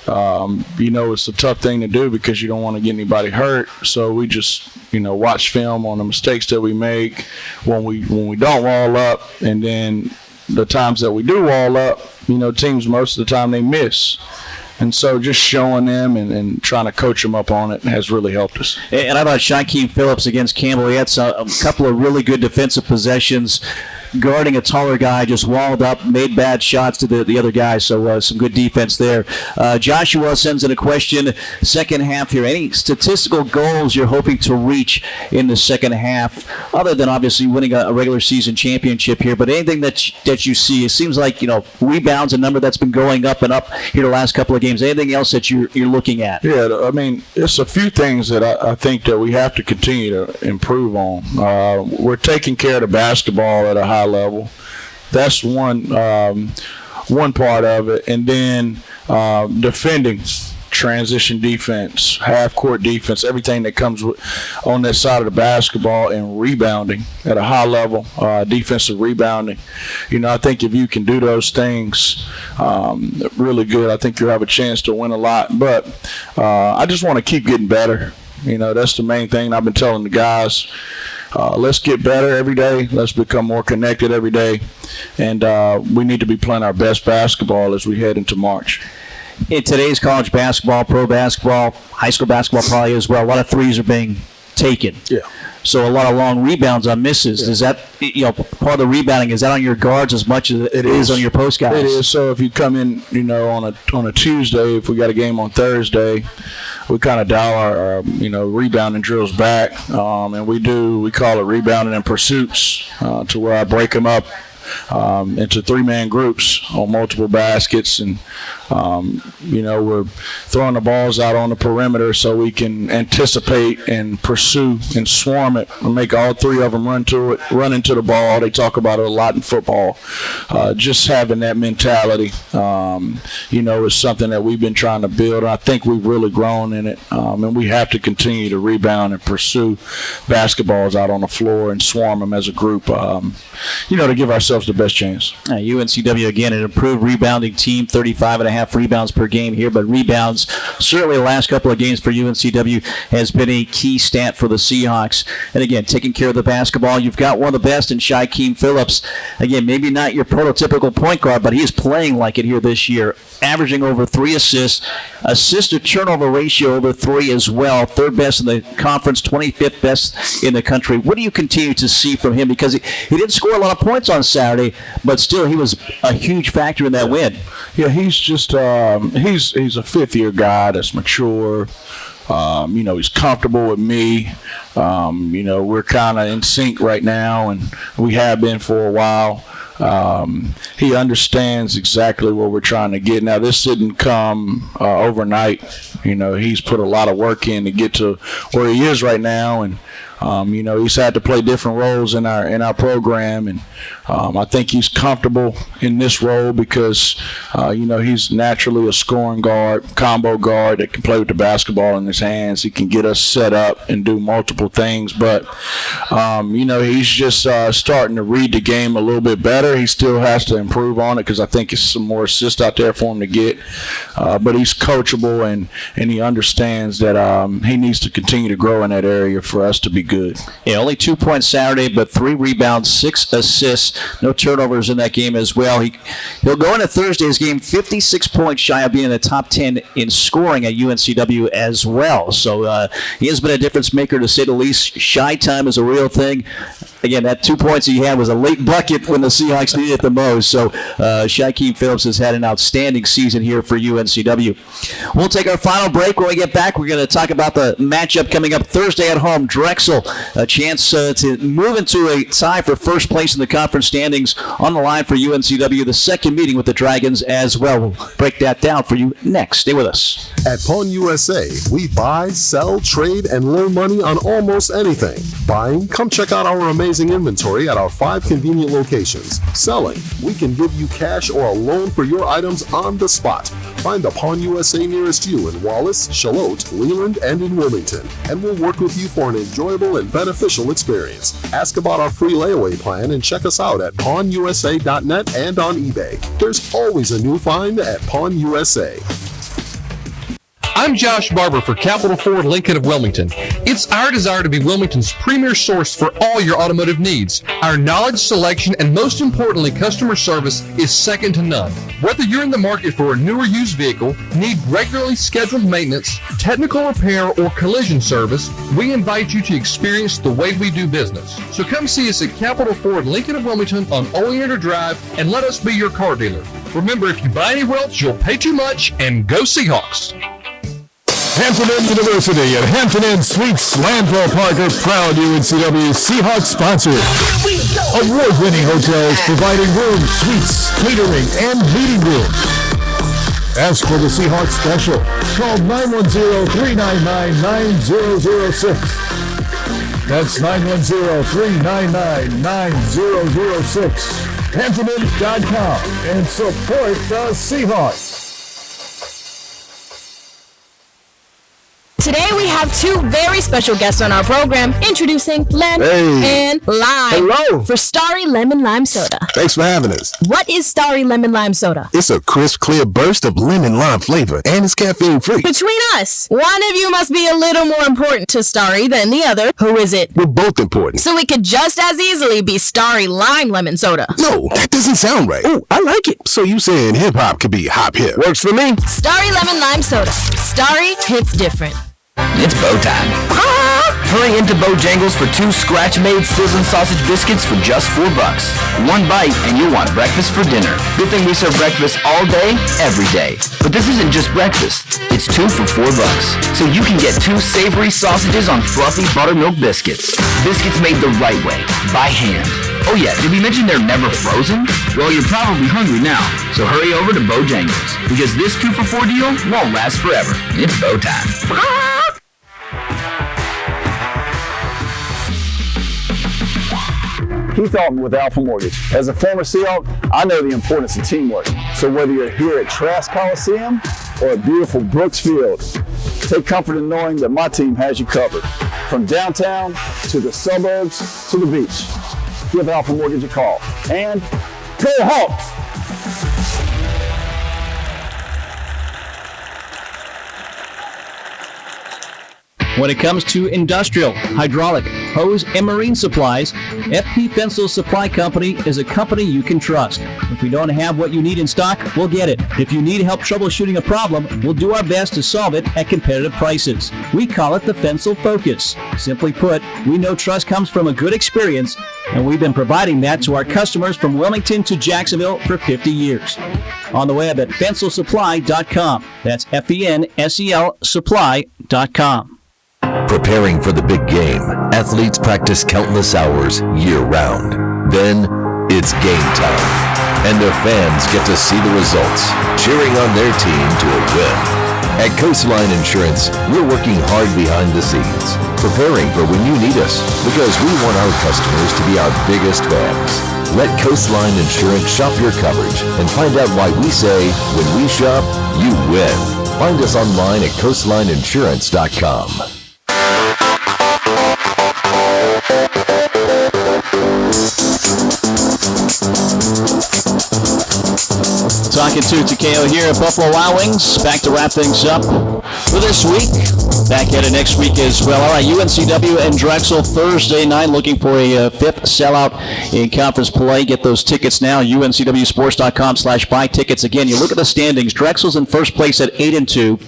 it's a tough thing to do because you don't want to get anybody hurt. So we just, watch film on the mistakes that we make when we don't wall up. And then the times that we do wall up, teams most of the time they miss. And so just showing them and trying to coach them up on it has really helped us. And I thought Shaquem Phillips against Campbell, he had a couple of really good defensive possessions, guarding a taller guy, just walled up, made bad shots to the other guy. So some good defense there. Joshua sends in a question, second half here. Any statistical goals you're hoping to reach in the second half, other than obviously winning a regular season championship here, but anything that you see? It seems like, rebounds, a number that's been going up and up here the last couple of games. Anything else that you're looking at? Yeah, I mean, it's a few things that I think that we have to continue to improve on. We're taking care of the basketball at a high level. That's one part of it. And then defending, transition defense, half-court defense, everything that comes on that side of the basketball, and rebounding at a high level, defensive rebounding. I think if you can do those things really good, I think you'll have a chance to win a lot. But I just want to keep getting better. That's the main thing I've been telling the guys. Let's get better every day. Let's become more connected every day. And we need to be playing our best basketball as we head into March. In today's college basketball, pro basketball, high school basketball probably as well, a lot of threes are being taken. Yeah. So a lot of long rebounds on misses. Yeah. Is that, part of the rebounding, is that on your guards as much as it is on your post guys? It is. So if you come in, on a Tuesday, if we got a game on Thursday, we kind of dial our rebounding drills back, and we call it rebounding in pursuits, to where I break them up into 3-man groups on multiple baskets, and We're throwing the balls out on the perimeter so we can anticipate and pursue and swarm it and make all three of them run into the ball. They talk about it a lot in football. Just having that mentality, is something that we've been trying to build. I think we've really grown in it, and we have to continue to rebound and pursue basketballs out on the floor and swarm them as a group, to give ourselves the best chance. UNCW, again, an improved rebounding team, 35.5 rebounds per game here, but rebounds certainly the last couple of games for UNCW has been a key stat for the Seahawks. And again, taking care of the basketball, you've got one of the best in Shaquem Phillips. Again, maybe not your prototypical point guard, but he is playing like it here this year, averaging over 3 assists, assist-to-turnover ratio over 3 as well, third best in the conference, 25th best in the country. What do you continue to see from him? Because he didn't score a lot of points on Saturday, but still he was a huge factor in that win. Yeah, he's just he's a fifth-year guy that's mature. He's comfortable with me. We're kind of in sync right now, and we have been for a while. He understands exactly what we're trying to get. Now, this didn't come overnight. He's put a lot of work in to get to where he is right now, and he's had to play different roles in our program, and I think he's comfortable in this role because he's naturally a scoring guard, combo guard that can play with the basketball in his hands. He can get us set up and do multiple things, but he's just starting to read the game a little bit better. He still has to improve on it because I think there's some more assists out there for him to get, but he's coachable and he understands that he needs to continue to grow in that area for us to be good. Yeah, only 2 points Saturday, but 3 rebounds, 6 assists, no turnovers in that game as well. He'll go into Thursday's game 56 points shy of being in the top 10 in scoring at UNCW as well. So he has been a difference maker to say the least. Shy time is a real thing. Again, that 2 points he had was a late bucket when the Seahawks needed it the most. So Shaquem Phillips has had an outstanding season here for UNCW. We'll take our final break. When we get back, we're going to talk about the matchup coming up Thursday at home. Drexel, a chance to move into a tie for first place in the conference standings on the line for UNCW, the second meeting with the Dragons as well. We'll break that down for you next. Stay with us. At Pawn USA, we buy, sell, trade, and loan money on almost anything. Buying? Come check out our amazing inventory at our 5 convenient locations. Selling? We can give you cash or a loan for your items on the spot. Find the Pawn USA nearest you in Wallace, Charlotte, Leland, and in Wilmington, and we'll work with you for an enjoyable and beneficial experience. Ask about our free layaway plan and check us out at pawnusa.net and on eBay. There's always a new find at Pawn USA. I'm Josh Barber for Capital Ford Lincoln of Wilmington. It's our desire to be Wilmington's premier source for all your automotive needs. Our knowledge, selection, and most importantly, customer service is second to none. Whether you're in the market for a new or used vehicle, need regularly scheduled maintenance, technical repair, or collision service, we invite you to experience the way we do business. So come see us at Capital Ford Lincoln of Wilmington on Oleander Drive and let us be your car dealer. Remember, if you buy anywhere else, you'll pay too much, and go Seahawks. Hampton Inn University and Hampton Inn Suites Landville Park are proud UNCW Seahawks sponsors. Award-winning hotels providing rooms, suites, catering, and meeting rooms. Ask for the Seahawks special. Call 910-399-9006. That's 910-399-9006. HamptonInns.com and support the Seahawks. Today we have 2 very special guests on our program. Introducing Lem and Lime. Hello. For Starry Lemon Lime Soda. Thanks for having us. What is Starry Lemon Lime Soda? It's a crisp, clear burst of lemon lime flavor, and it's caffeine free. Between us, one of you must be a little more important to Starry than the other. Who is it? We're both important. So it could just as easily be Starry Lime Lemon Soda. No, that doesn't sound right. Oh, I like it. So you saying hip-hop could be hop-hip. Works for me. Starry Lemon Lime Soda. Starry hits different. It's bow time. Hurry into Bojangles for 2 scratch-made sizzling sausage biscuits for just $4. 1 bite and you want breakfast for dinner. Good thing we serve breakfast all day, every day. But this isn't just breakfast. It's 2 for $4. So you can get 2 savory sausages on fluffy buttermilk biscuits. Biscuits made the right way, by hand. Oh yeah, did we mention they're never frozen? Well, you're probably hungry now, so hurry over to Bojangles, because this 2-for-4 deal won't last forever. It's bow time. Keith Alton with Alpha Mortgage. As a former Seahawk, I know the importance of teamwork. So whether you're here at Trask Coliseum or at beautiful Brooks Field, take comfort in knowing that my team has you covered. From downtown to the suburbs to the beach. Give Alpha Mortgage a call. And go Hawks! When it comes to industrial, hydraulic, hose, and marine supplies, FP Pencil Supply Company is a company you can trust. If we don't have what you need in stock, we'll get it. If you need help troubleshooting a problem, we'll do our best to solve it at competitive prices. We call it the Pencil Focus. Simply put, we know trust comes from a good experience, and we've been providing that to our customers from Wilmington to Jacksonville for 50 years. On the web at fencelsupply.com. That's FENSEL supply.com. Preparing for the big game, athletes practice countless hours year-round. Then, it's game time, and their fans get to see the results, cheering on their team to a win. At Coastline Insurance, we're working hard behind the scenes, preparing for when you need us, because we want our customers to be our biggest fans. Let Coastline Insurance shop your coverage and find out why we say, when we shop, you win. Find us online at coastlineinsurance.com. Talking to Takayo here at Buffalo Wild Wings. Back to wrap things up for this week. Back at it next week as well. All right, UNCW and Drexel Thursday night. Looking for a fifth sellout in conference play. Get those tickets now. UNCWsports.com/buy tickets. Again, you look at the standings. Drexel's in first place at 8-2.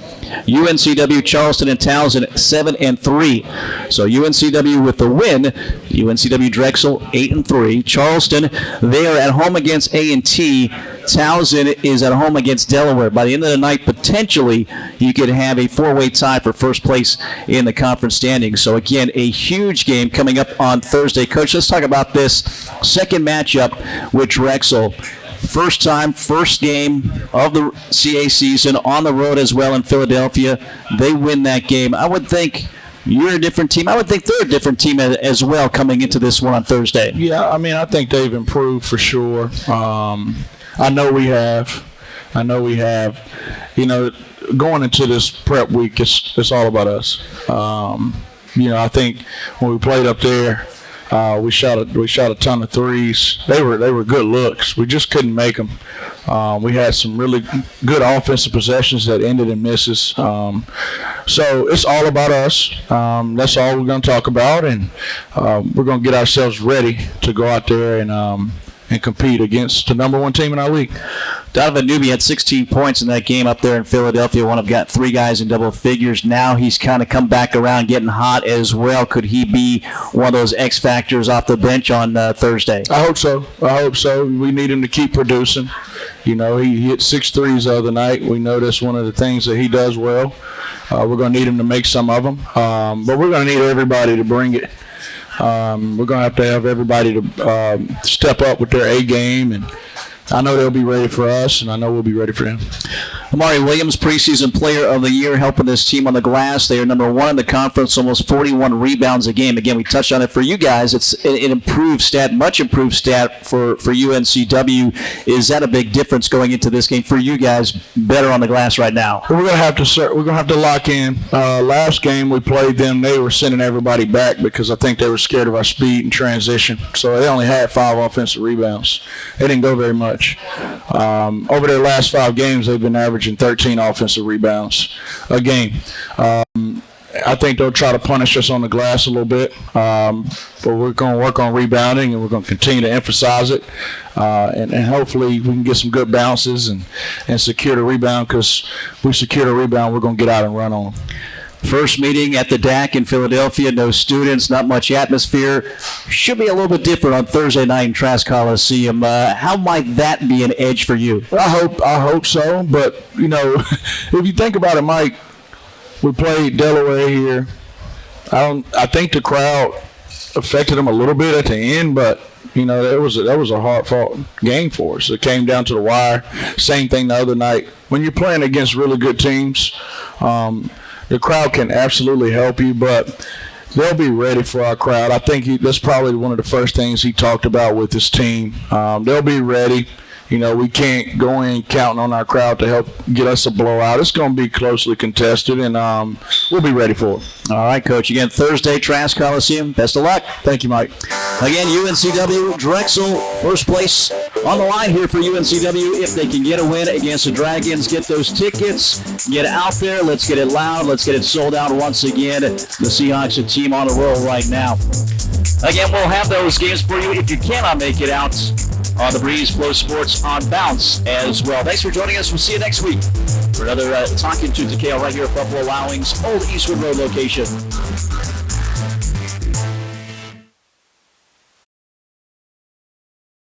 UNCW, Charleston, and Towson 7-3. So UNCW with the win. UNCW Drexel 8-3. Charleston, they are at home against A&T. Towson is at home against Delaware. By the end of the night, potentially, you could have a four-way tie for first place in the conference standings. So, again, a huge game coming up on Thursday. Coach, let's talk about this second matchup with Drexel. First time, first game of the CA season on the road as well in Philadelphia. They win that game. I would think you're a different team. I would think they're a different team as well coming into this one on Thursday. Yeah, I mean, I think they've improved for sure. I know we have. You know, going into this prep week, it's all about us. You know, I think when we played up there, we shot a ton of threes. They were good looks. We just couldn't make them. We had some really good offensive possessions that ended in misses. So it's all about us. That's all we're going to talk about, and we're going to get ourselves ready to go out there and compete against the number one team in our league. Donovan Newby had 16 points in that game up there in Philadelphia. One of got three guys in double figures. Now he's kind of come back around, getting hot as well. Could he be one of those X factors off the bench on Thursday? I hope so. We need him to keep producing. You know, he hit 6 threes the other night. We know that's one of the things that he does well. We're going to need him to make some of them. But we're going to need everybody to bring it. We're going to have everybody to step up with their A game, and I know they'll be ready for us, and I know we'll be ready for them. Amari Williams, preseason player of the year, helping this team on the glass. They are number one in the conference, almost 41 rebounds a game. Again, we touched on it for you guys. It's an improved stat, much improved stat for UNCW. Is that a big difference going into this game for you guys? Better on the glass right now. We're gonna have to lock in. Last game we played them, they were sending everybody back because I think they were scared of our speed and transition. So they only had 5 offensive rebounds. They didn't go very much. Over their last 5 games, they've been averaging 13 offensive rebounds a game. I think they'll try to punish us on the glass a little bit, but we're going to work on rebounding, and we're going to continue to emphasize it, and hopefully we can get some good bounces and secure the rebound, because if we secure the rebound, we're going to get out and run on them. First meeting at the DAC in Philadelphia, no students, not much atmosphere. Should be a little bit different on Thursday night in Trask Coliseum. How might that be an edge for you? I hope so, but, you know, if you think about it, Mike, we played Delaware here. I think the crowd affected them a little bit at the end, but that was a hard-fought game for us. It came down to the wire. Same thing the other night. When you're playing against really good teams, the crowd can absolutely help you, but they'll be ready for our crowd. I think that's probably one of the first things he talked about with his team. They'll be ready. We can't go in counting on our crowd to help get us a blowout. It's going to be closely contested, and we'll be ready for it. All right, Coach. Again, Thursday, Trask Coliseum. Best of luck. Thank you, Mike. Again, UNCW, Drexel, first place on the line here for UNCW. If they can get a win against the Dragons, get those tickets, get out there. Let's get it loud. Let's get it sold out once again. The Seahawks, a team on a roll right now. Again, we'll have those games for you if you cannot make it out on the Breeze Flow Sports on Bounce as well. Thanks for joining us. We'll see you next week for another Talking to Takayo right here at Buffalo Wild Wings, Old Eastwood Road location.